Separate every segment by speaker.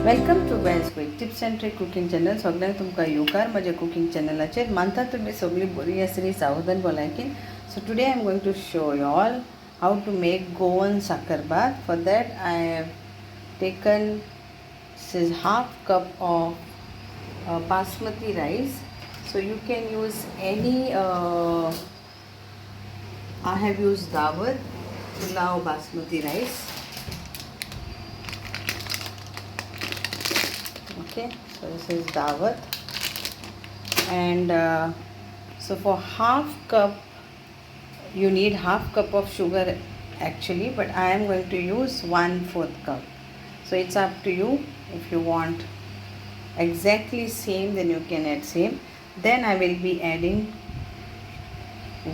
Speaker 1: Welcome to Wells quick tips and trick cooking channel. सगळ्यांक तुमकां येवकार म्हज्या कुकिंग चॅनलाचेर. मानता तुमी सगळीं बरी आसली सावधान भलायकीन. So today I am going to show you all how to make Goan sakharbhat. For that I have taken half cup of basmati rice. So you can use any I have used Daawat Pulao basmati rice. Okay, so this is Daawat, and so for half cup you need half cup of sugar actually, but I am going to use 1/4 cup. So it's up to you. If you want exactly same, then you can add same. Then I will be adding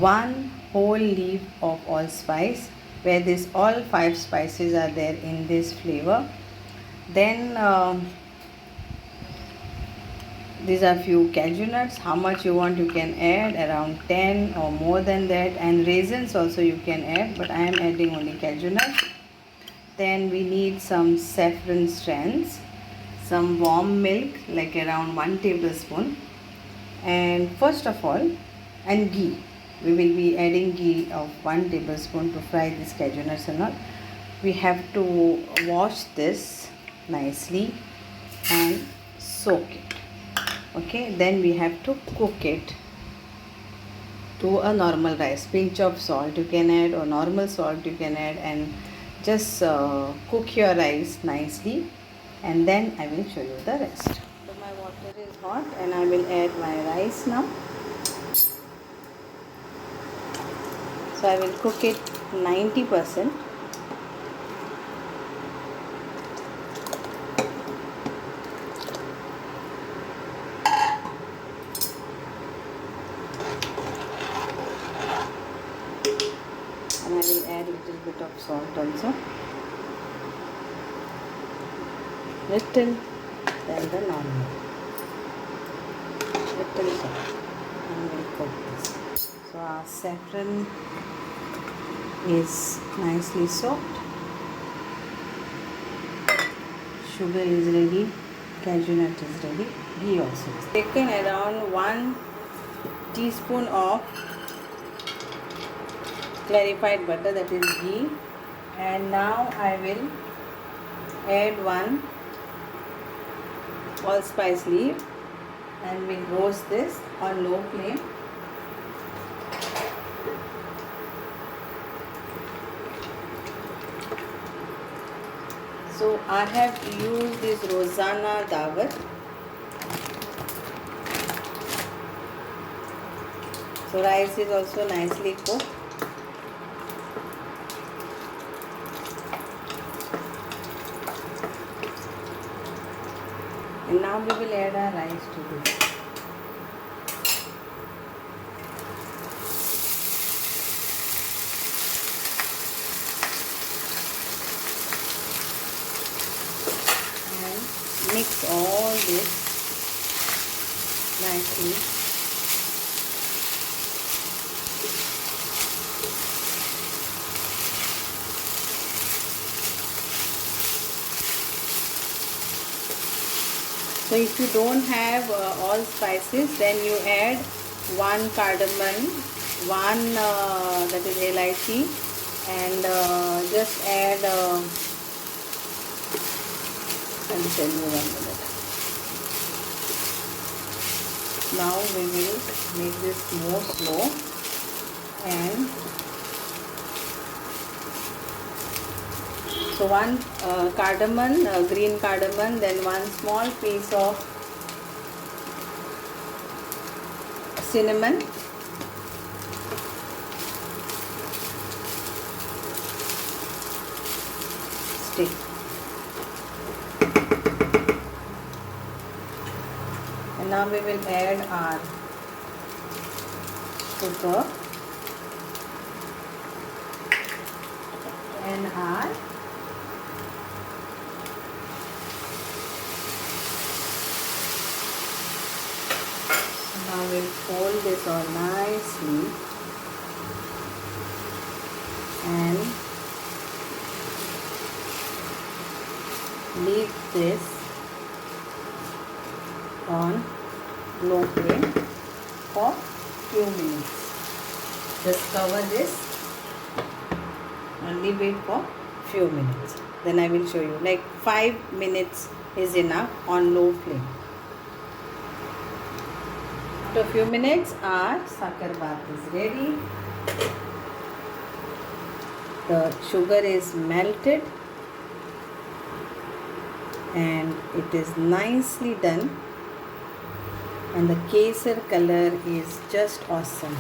Speaker 1: 1 whole leaf of allspice, where this all 5 spices are there in this flavor. Then these are few cashew nuts. How much you want you can add, around 10 or more than that, and raisins also you can add, but I am adding only cashew nuts. Then we need some saffron strands, some warm milk like around 1 tablespoon, and first of all, and ghee. We will be adding ghee of 1 tablespoon to fry this cashew nuts and all. We have to wash this nicely and soak it. Okay, then we have to cook it to a normal rice. Pinch of salt you can add, or normal salt you can add, and just cook your rice nicely, and then I will show you the rest. So my water is hot and I will add my rice now. So I will cook it 90%. And I will add a little bit of salt also, little than the normal, little salt, and we'll cook this. So our saffron is nicely soaked, sugar is ready, cashew nut is ready, ghee also is taken. Around 1 teaspoon of clarified butter, that is ghee, and now I will add 1 allspice leaf and we'll roast this on low flame. So I have used this Rosanna Daawat. So rice is also nicely cooked. And now we will add our rice to this. And mix all this nicely. So if you don't have all spices, then you add 1 cardamom, 1 that is LIC, and just add I'll tell you 1 minute. Now we will make this more slow, and so 1 cardamom, green cardamom, then 1 small piece of cinnamon, stick, and now we will add our sugar and our now we'll fold this all nicely and leave this on low flame for few minutes. Just cover this and leave it for few minutes. Then I will show you, like 5 minutes is enough on low flame. After a few minutes our Sakharbhat is ready. The sugar is melted and it is nicely done, and the kesar color is just awesome,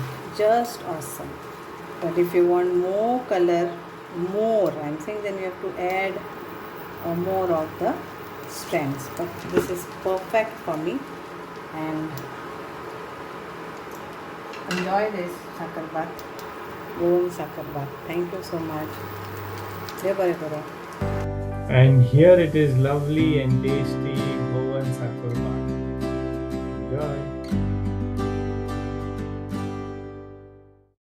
Speaker 1: but if you want more color, I'm saying, then you have to add more of the strands, but this is perfect for me. And enjoy this Sakharbhat, Goan Sakharbhat. Thank you so much. Jai Bare Bare.
Speaker 2: And here it is lovely and tasty